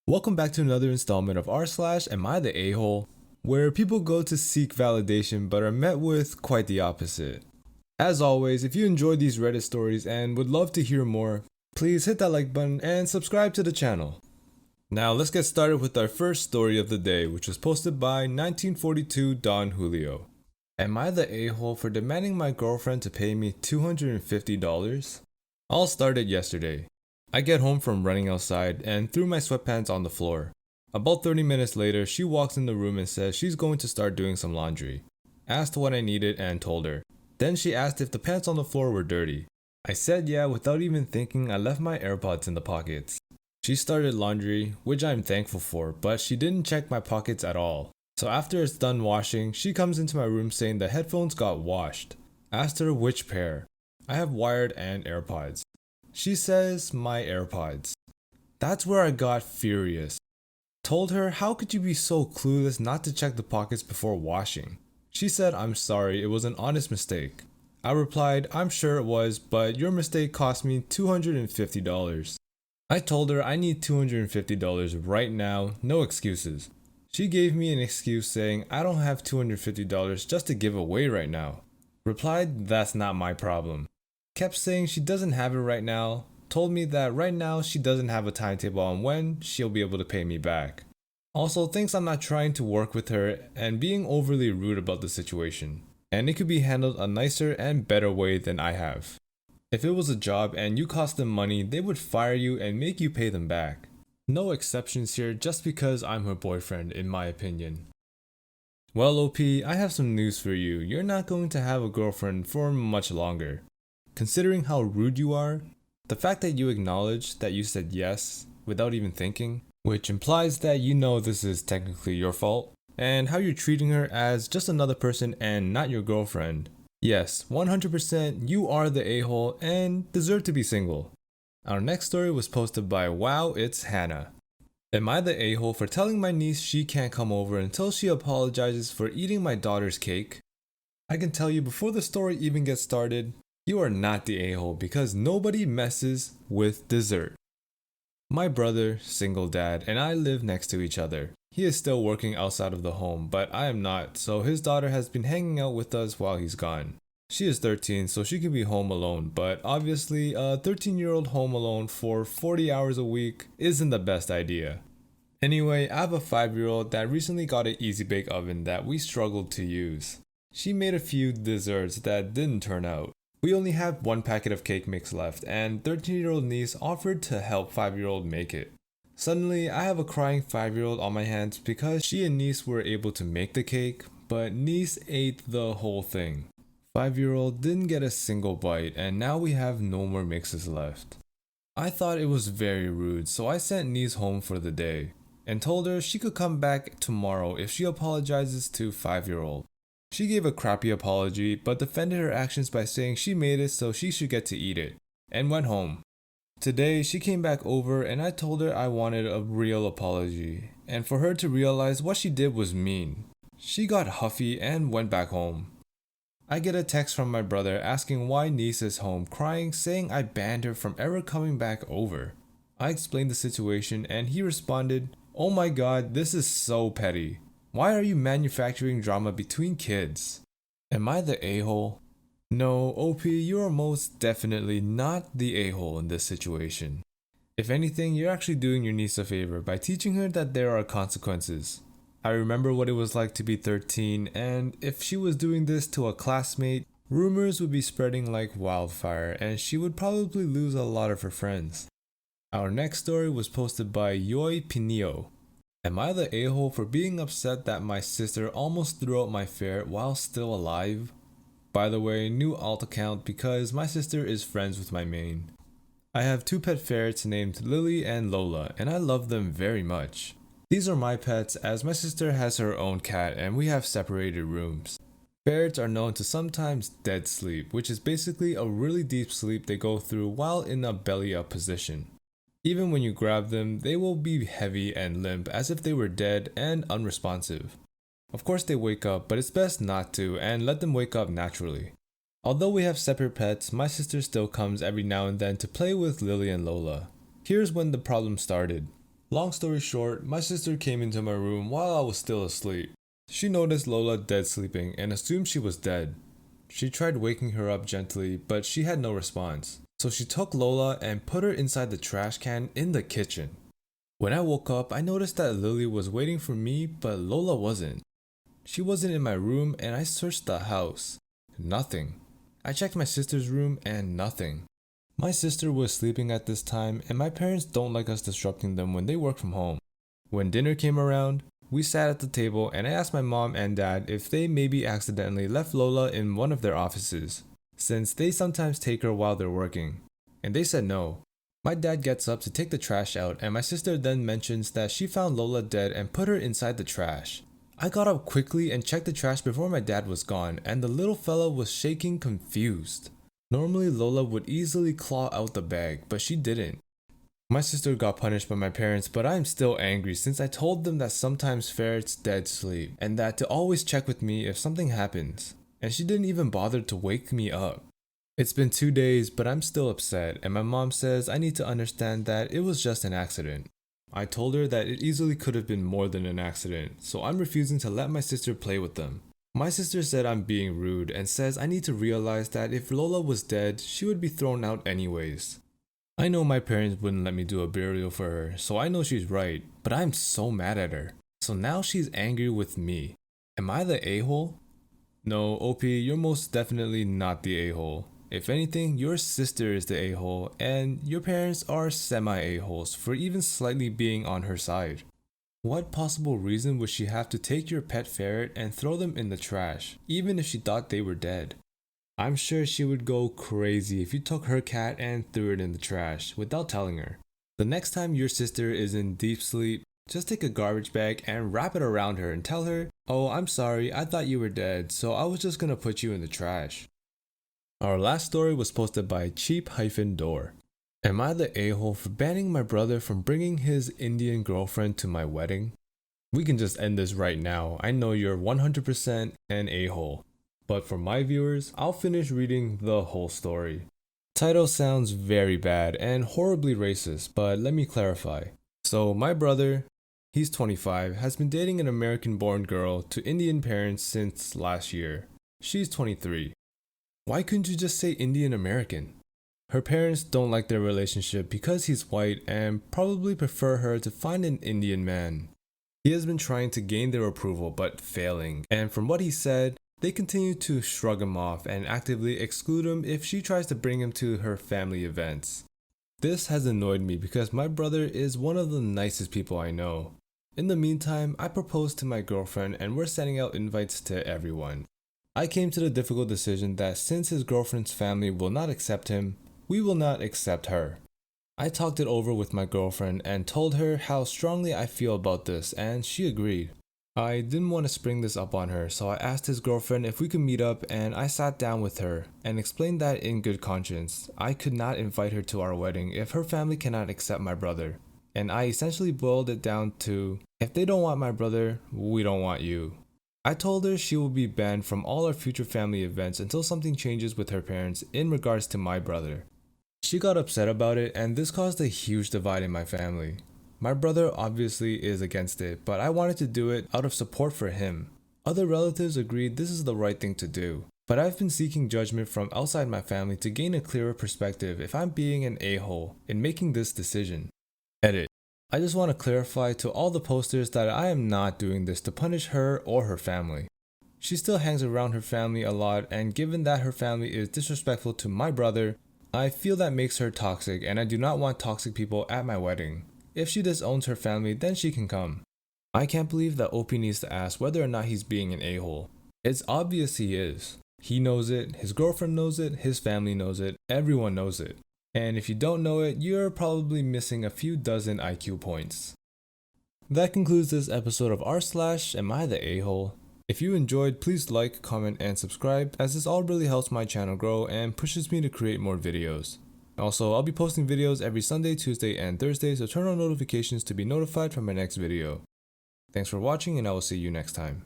Welcome back to another installment of r/Am I the A-hole, where people go to seek validation but are met with quite the opposite. As always, if you enjoyed these Reddit stories and would love to hear more, please hit that like button and subscribe to the channel. Now let's get started with our first story of the day, which was posted by 1942 Don Julio. Am I the a-hole for demanding my girlfriend to pay me $250? All started yesterday. I get home from running outside and threw my sweatpants on the floor. About 30 minutes later, she walks in the room and says she's going to start doing some laundry. Asked what I needed and told her. Then she asked if the pants on the floor were dirty. I said yeah without even thinking. I left my AirPods in the pockets. She started laundry, which I'm thankful for, but she didn't check my pockets at all. So after it's done washing, she comes into my room saying the headphones got washed. Asked her which pair. I have wired and AirPods. She says my AirPods. That's where I got furious. Told her, how could you be so clueless not to check the pockets before washing? She said I'm sorry, it was an honest mistake. I replied, I'm sure it was, but your mistake cost me $250. I told her I need $250 right now, no excuses. She gave me an excuse saying I don't have $250 just to give away right now. Replied, that's not my problem. Kept saying she doesn't have it right now, told me that right now she doesn't have a timetable on when she'll be able to pay me back. Also thinks I'm not trying to work with her and being overly rude about the situation, and it could be handled a nicer and better way than I have. If it was a job and you cost them money, they would fire you and make you pay them back. No exceptions here just because I'm her boyfriend, in my opinion. Well, OP, I have some news for you. You're not going to have a girlfriend for much longer. Considering how rude you are, the fact that you acknowledge that you said yes without even thinking, which implies that you know this is technically your fault, and how you're treating her as just another person and not your girlfriend. Yes, 100% you are the a-hole and deserve to be single. Our next story was posted by Wow It's Hannah. Am I the a-hole for telling my niece she can't come over until she apologizes for eating my daughter's cake? I can tell you before the story even gets started, you are not the a-hole because nobody messes with dessert. My brother, single dad, and I live next to each other. He is still working outside of the home, but I am not, so his daughter has been hanging out with us while he's gone. She is 13, so she can be home alone, but obviously a 13-year-old home alone for 40 hours a week isn't the best idea. Anyway, I have a 5-year-old that recently got an easy bake oven that we struggled to use. She made a few desserts that didn't turn out. We only have one packet of cake mix left, and 13-year-old niece offered to help 5-year-old make it. Suddenly, I have a crying 5-year-old on my hands because she and niece were able to make the cake, but niece ate the whole thing. 5-year-old didn't get a single bite, and now we have no more mixes left. I thought it was very rude, so I sent niece home for the day, and told her she could come back tomorrow if she apologizes to 5-year-old. She gave a crappy apology, but defended her actions by saying she made it so she should get to eat it, and went home. Today, she came back over and I told her I wanted a real apology, and for her to realize what she did was mean. She got huffy and went back home. I get a text from my brother asking why niece is home crying, saying I banned her from ever coming back over. I explained the situation and he responded, "Oh my god, this is so petty. Why are you manufacturing drama between kids?" Am I the a-hole? No, OP, you are most definitely not the a-hole in this situation. If anything, you're actually doing your niece a favor by teaching her that there are consequences. I remember what it was like to be 13, and if she was doing this to a classmate, rumors would be spreading like wildfire and she would probably lose a lot of her friends. Our next story was posted by Yoy Pinio. Am I the a-hole for being upset that my sister almost threw out my ferret while still alive? By the way, new alt account because my sister is friends with my main. I have 2 pet ferrets named Lily and Lola, and I love them very much. These are my pets as my sister has her own cat and we have separated rooms. Ferrets are known to sometimes dead sleep, which is basically a really deep sleep they go through while in a belly up position. Even when you grab them, they will be heavy and limp as if they were dead and unresponsive. Of course they wake up, but it's best not to and let them wake up naturally. Although we have separate pets, my sister still comes every now and then to play with Lily and Lola. Here's when the problem started. Long story short, my sister came into my room while I was still asleep. She noticed Lola dead sleeping and assumed she was dead. She tried waking her up gently, but she had no response. So she took Lola and put her inside the trash can in the kitchen. When I woke up, I noticed that Lily was waiting for me, but Lola wasn't. She wasn't in my room and I searched the house. Nothing. I checked my sister's room and nothing. My sister was sleeping at this time and my parents don't like us disrupting them when they work from home. When dinner came around, we sat at the table and I asked my mom and dad if they maybe accidentally left Lola in one of their offices, since they sometimes take her while they're working. And they said no. My dad gets up to take the trash out and my sister then mentions that she found Lola dead and put her inside the trash. I got up quickly and checked the trash before my dad was gone and the little fella was shaking confused. Normally Lola would easily claw out the bag, but she didn't. My sister got punished by my parents, but I am still angry since I told them that sometimes ferrets dead sleep and that to always check with me if something happens. And she didn't even bother to wake me up. It's been 2 days, but I'm still upset and my mom says I need to understand that it was just an accident. I told her that it easily could have been more than an accident, so I'm refusing to let my sister play with them. My sister said I'm being rude and says I need to realize that if Lola was dead, she would be thrown out anyways. I know my parents wouldn't let me do a burial for her, so I know she's right, but I'm so mad at her. So now she's angry with me. Am I the a-hole? No, OP, you're most definitely not the a-hole. If anything, your sister is the a-hole, and your parents are semi-a-holes for even slightly being on her side. What possible reason would she have to take your pet ferret and throw them in the trash, even if she thought they were dead? I'm sure she would go crazy if you took her cat and threw it in the trash without telling her. The next time your sister is in deep sleep, just take a garbage bag and wrap it around her and tell her, "Oh, I'm sorry, I thought you were dead, so I was just gonna put you in the trash." Our last story was posted by cheap-door. Am I the a-hole for banning my brother from bringing his Indian girlfriend to my wedding? We can just end this right now. I know you're 100% an a-hole. But for my viewers, I'll finish reading the whole story. Title sounds very bad and horribly racist, but let me clarify. So my brother, he's 25, has been dating an American-born girl to Indian parents since last year. She's 23. Why couldn't you just say Indian American? Her parents don't like their relationship because he's white and probably prefer her to find an Indian man. He has been trying to gain their approval but failing, and from what he said, they continue to shrug him off and actively exclude him if she tries to bring him to her family events. This has annoyed me because my brother is one of the nicest people I know. In the meantime, I proposed to my girlfriend and we're sending out invites to everyone. I came to the difficult decision that since his girlfriend's family will not accept him, we will not accept her. I talked it over with my girlfriend and told her how strongly I feel about this and she agreed. I didn't want to spring this up on her, so I asked his girlfriend if we could meet up and I sat down with her and explained that in good conscience, I could not invite her to our wedding if her family cannot accept my brother. And I essentially boiled it down to, if they don't want my brother, we don't want you. I told her she will be banned from all our future family events until something changes with her parents in regards to my brother. She got upset about it and this caused a huge divide in my family. My brother obviously is against it, but I wanted to do it out of support for him. Other relatives agreed this is the right thing to do, but I've been seeking judgment from outside my family to gain a clearer perspective if I'm being an a-hole in making this decision. Edit. I just want to clarify to all the posters that I am not doing this to punish her or her family. She still hangs around her family a lot, and given that her family is disrespectful to my brother, I feel that makes her toxic and I do not want toxic people at my wedding. If she disowns her family, then she can come. I can't believe that OP needs to ask whether or not he's being an a-hole. It's obvious he is. He knows it, his girlfriend knows it, his family knows it, everyone knows it. And if you don't know it, you're probably missing a few dozen IQ points. That concludes this episode of r/Am I the a-hole? If you enjoyed, please like, comment, and subscribe, as this all really helps my channel grow and pushes me to create more videos. Also, I'll be posting videos every Sunday, Tuesday, and Thursday, so turn on notifications to be notified from my next video. Thanks for watching, and I will see you next time.